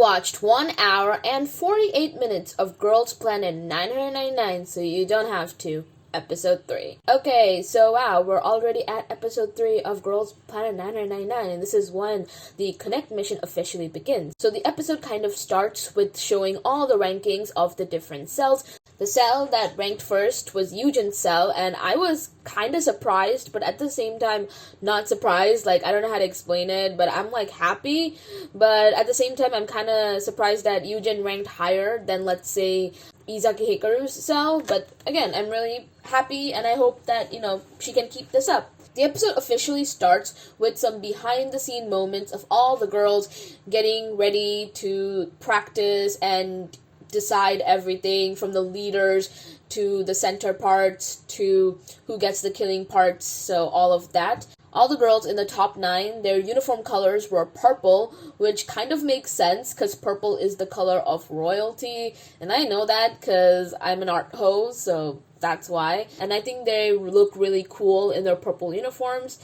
watched 1 hour and 48 minutes of Girls Planet 999, so you don't have to. Episode 3. Okay, so wow, we're already at episode 3 of Girls Planet 999, and this is when the Connect mission officially begins. So the episode kind of starts with showing all the rankings of the different cells. The cell that ranked first was Yujin's cell, and I was kind of surprised, but at the same time, not surprised. Like, I don't know how to explain it, but I'm, like, happy. But at the same time, I'm kind of surprised that Yujin ranked higher than, let's say, Izaki Hikaru's cell. But again, I'm really happy, and I hope that, she can keep this up. The episode officially starts with some behind-the-scene moments of all the girls getting ready to practice and decide everything, from the leaders to the center parts to who gets the killing parts, so all of that. All the girls in the top 9, their uniform colors were purple, which kind of makes sense because purple is the color of royalty, and I know that because I'm an art hoe, so that's why. And I think they look really cool in their purple uniforms.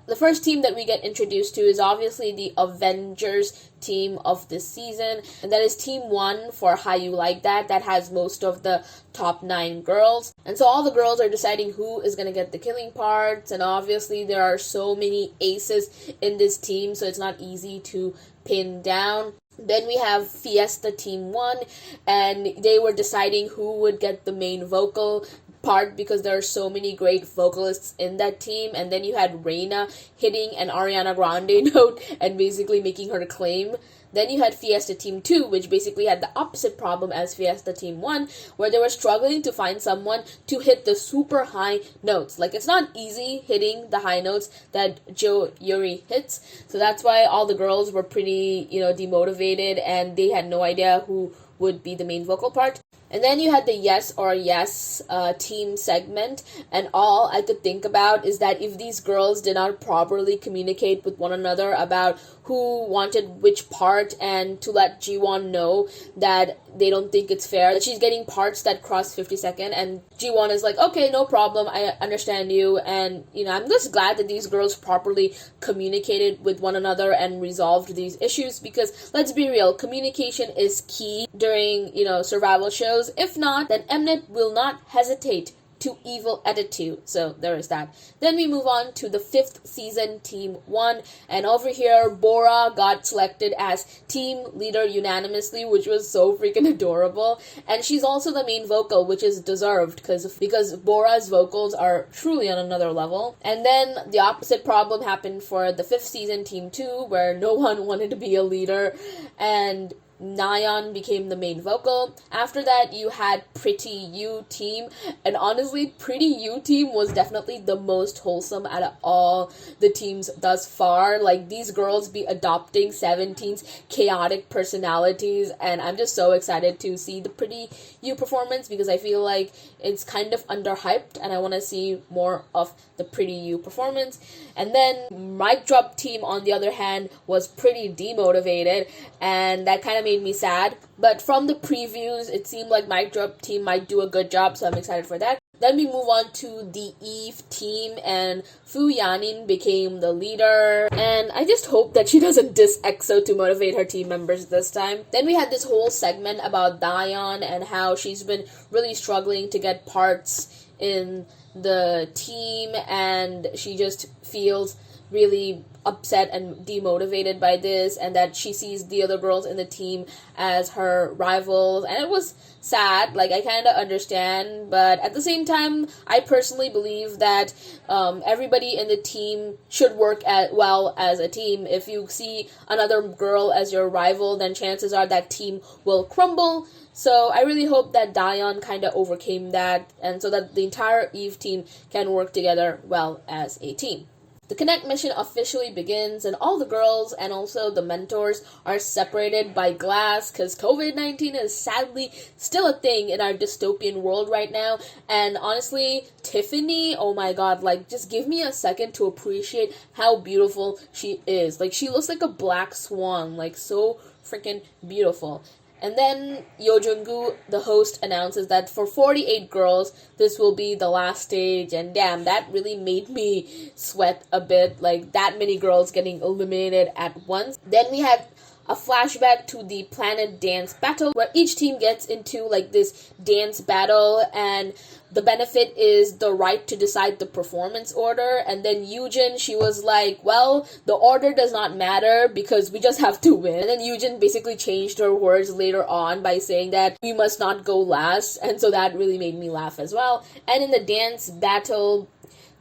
The first team that we get introduced to is obviously the Avengers team of this season, and that is Team 1 for How You Like That. That has most of the top 9 girls. And so all the girls are deciding who is going to get the killing parts, and obviously there are so many aces in this team, so it's not easy to pin down. Then we have Fiesta Team 1, and they were deciding who would get the main vocal part because there are so many great vocalists in that team. And then you had Reina hitting an Ariana Grande note and basically making her claim. Then you had Fiesta Team 2, which basically had the opposite problem as Fiesta Team 1, where they were struggling to find someone to hit the super high notes. Like, it's not easy hitting the high notes that Jo Yuri hits, so that's why all the girls were pretty, demotivated, and they had no idea who would be the main vocal part. And then you had the Yes or Yes team segment, and all I could think about is that if these girls did not properly communicate with one another about who wanted which part, and to let Jiwon know that they don't think it's fair that she's getting parts that cross 50-second, and Jiwon is like, okay, no problem, I understand you. And I'm just glad that these girls properly communicated with one another and resolved these issues, because let's be real, communication is key during survival shows. If not, then mnet will not hesitate to evil attitude. So there is that. Then we move on to the 5th season Team 1, and over here Bora got selected as team leader unanimously, which was so freaking adorable. And she's also the main vocal, which is deserved because Bora's vocals are truly on another level. And then the opposite problem happened for the 5th season Team 2, where no one wanted to be a leader, and Nayeon became the main vocal. After that, you had Pretty You team, and honestly, Pretty You team was definitely the most wholesome out of all the teams thus far. Like, these girls be adopting 17's chaotic personalities, and I'm just so excited to see the Pretty You performance, because I feel like it's kind of underhyped, and I want to see more of the Pretty You performance. And then Mic Drop team, on the other hand, was pretty demotivated, and that kind of made me sad. But from the previews, it seemed like Mic Drop team might do a good job, so I'm excited for that. Then we move on to the Eve team, and Fu Yanin became the leader, and I just hope that she doesn't diss EXO to motivate her team members this time. Then we had this whole segment about Daeon and how she's been really struggling to get parts in the team, and she just feels really upset and demotivated by this, and that she sees the other girls in the team as her rivals, and it was sad. Like, I kind of understand, but at the same time, I personally believe that everybody in the team should work well as a team. If you see another girl as your rival, then chances are that team will crumble. So I really hope that Daeon kind of overcame that, and so that the entire Eve team can work together well as a team. The Connect mission officially begins, and all the girls and also the mentors are separated by glass, because COVID-19 is sadly still a thing in our dystopian world right now. And honestly, Tiffany, oh my god, like, just give me a second to appreciate how beautiful she is. Like, she looks like a black swan, like, so freaking beautiful. And then Yojungu, the host, announces that for 48 girls, this will be the last stage. And damn, that really made me sweat a bit. Like, that many girls getting eliminated at once. Then we had a flashback to the Planet Dance Battle, where each team gets into like this dance battle, and the benefit is the right to decide the performance order. And then Yujin, she was like, well, the order does not matter because we just have to win. And then Yujin basically changed her words later on by saying that we must not go last, and so that really made me laugh as well. And in the dance battle,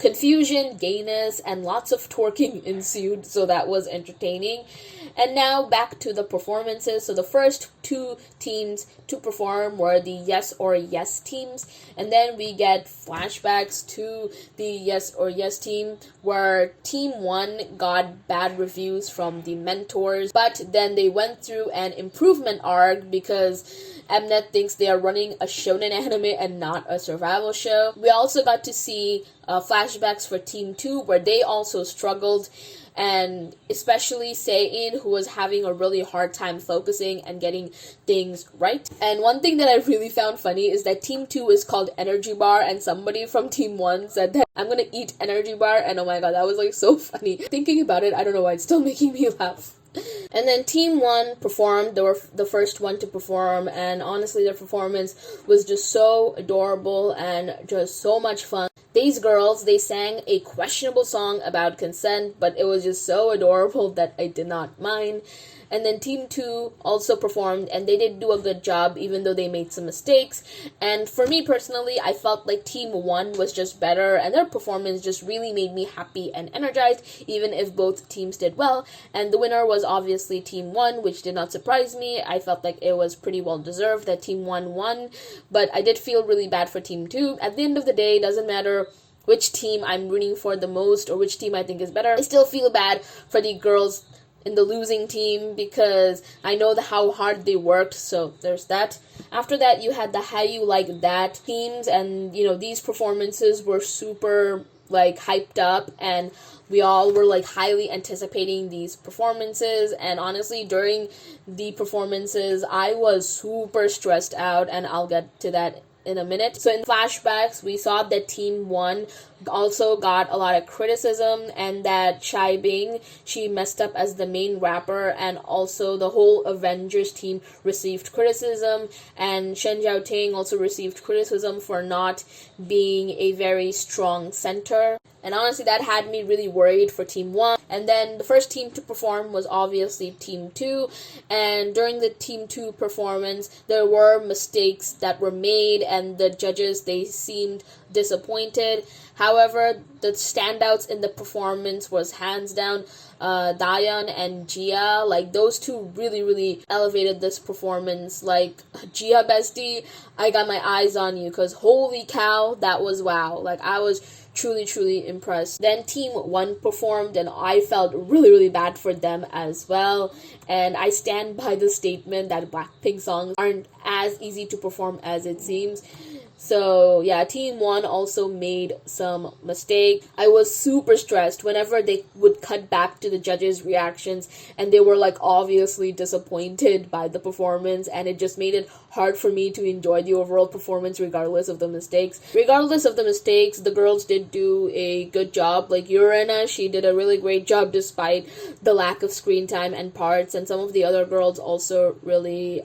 confusion, gayness, and lots of twerking ensued, so that was entertaining. And now back to the performances. So the first two teams to perform were the Yes or Yes teams, and then we get flashbacks to the Yes or Yes team, where Team 1 got bad reviews from the mentors, but then they went through an improvement arc because Mnet thinks they are running a shonen anime and not a survival show. We also got to see flashbacks for Team 2, where they also struggled, and especially Sei-in, who was having a really hard time focusing and getting things right. And one thing that I really found funny is that Team 2 is called Energy Bar, and somebody from Team 1 said that I'm gonna eat Energy Bar, and oh my god, that was like so funny. Thinking about it, I don't know why it's still making me laugh. And then Team 1 performed. They were the first one to perform, and honestly their performance was just so adorable and just so much fun. These girls, they sang a questionable song about consent, but it was just so adorable that I did not mind. And then Team 2 also performed, and they did do a good job, even though they made some mistakes. And for me personally, I felt like Team 1 was just better, and their performance just really made me happy and energized, even if both teams did well. And the winner was obviously Team 1, which did not surprise me. I felt like it was pretty well deserved that Team 1 won, but I did feel really bad for Team 2. At the end of the day, it doesn't matter which team I'm rooting for the most or which team I think is better. I still feel bad for the girls in the losing team because I know how hard they worked, so there's that. After that, you had the How You Like That teams, and you know, these performances were super like hyped up, and we all were like highly anticipating these performances. And honestly, during the performances, I was super stressed out, and I'll get to that in a minute. So in flashbacks, we saw that Team 1 also got a lot of criticism, and that Chai Bing, she messed up as the main rapper, and also the whole Avengers team received criticism, and Shen Jiaoting also received criticism for not being a very strong center. And honestly, that had me really worried for Team 1. And then the first team to perform was obviously Team 2. And during the Team 2 performance, there were mistakes that were made, and the judges, they seemed disappointed. However, the standouts in the performance was hands down Dayan and Gia. Like, those two really elevated this performance. Like, Gia bestie, I got my eyes on you, because holy cow, that was wow. Like, I was truly impressed. Then Team 1 performed, and I felt really bad for them as well. And I stand by the statement that Blackpink songs aren't as easy to perform as it seems. So yeah, Team 1 also made some mistakes. I was super stressed whenever they would cut back to the judges' reactions, and they were like obviously disappointed by the performance, and it just made it hard for me to enjoy the overall performance regardless of the mistakes. Regardless of the mistakes, the girls did do a good job. Like Urena, she did a really great job despite the lack of screen time and parts, and some of the other girls also really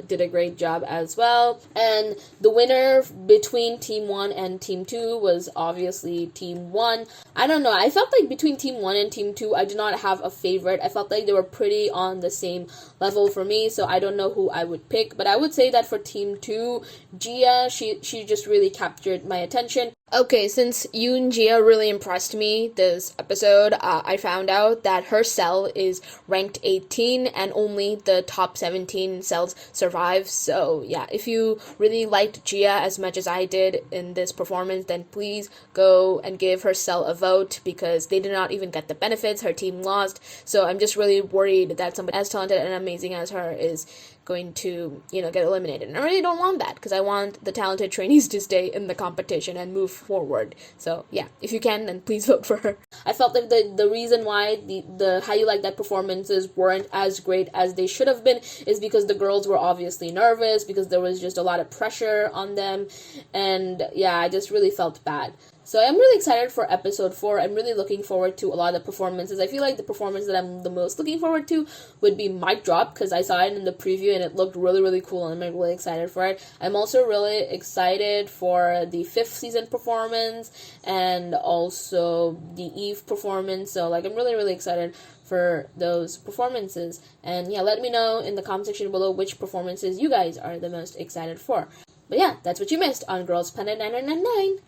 did a great job as well. And the winner between Team 1 and Team 2 was obviously Team 1. I don't know, I felt like between Team 1 and Team 2, I did not have a favorite. I felt like they were pretty on the same level for me, so I don't know who I would pick. But I would say that for Team 2, Gia, she just really captured my attention. Okay, since Yoon Jia really impressed me this episode, I found out that her cell is ranked 18 and only the top 17 cells survive. So yeah, if you really liked Jia as much as I did in this performance, then please go and give her cell a vote, because they did not even get the benefits. Her team lost, so I'm just really worried that somebody as talented and amazing as her is going to, get eliminated. And I really don't want that, because I want the talented trainees to stay in the competition and move forward. So yeah, if you can, then please vote for her. I felt like the reason why the How You Like That performances weren't as great as they should have been is because the girls were obviously nervous, because there was just a lot of pressure on them, and yeah, I just really felt bad. So I'm really excited for episode 4. I'm really looking forward to a lot of the performances. I feel like the performance that I'm the most looking forward to would be Mic Drop, because I saw it in the preview and it looked really, really cool, and I'm really excited for it. I'm also really excited for the 5th season performance and also the Eve performance. So like, I'm really, really excited for those performances. And yeah, let me know in the comment section below which performances you guys are the most excited for. But yeah, that's what you missed on Girls Planet 999.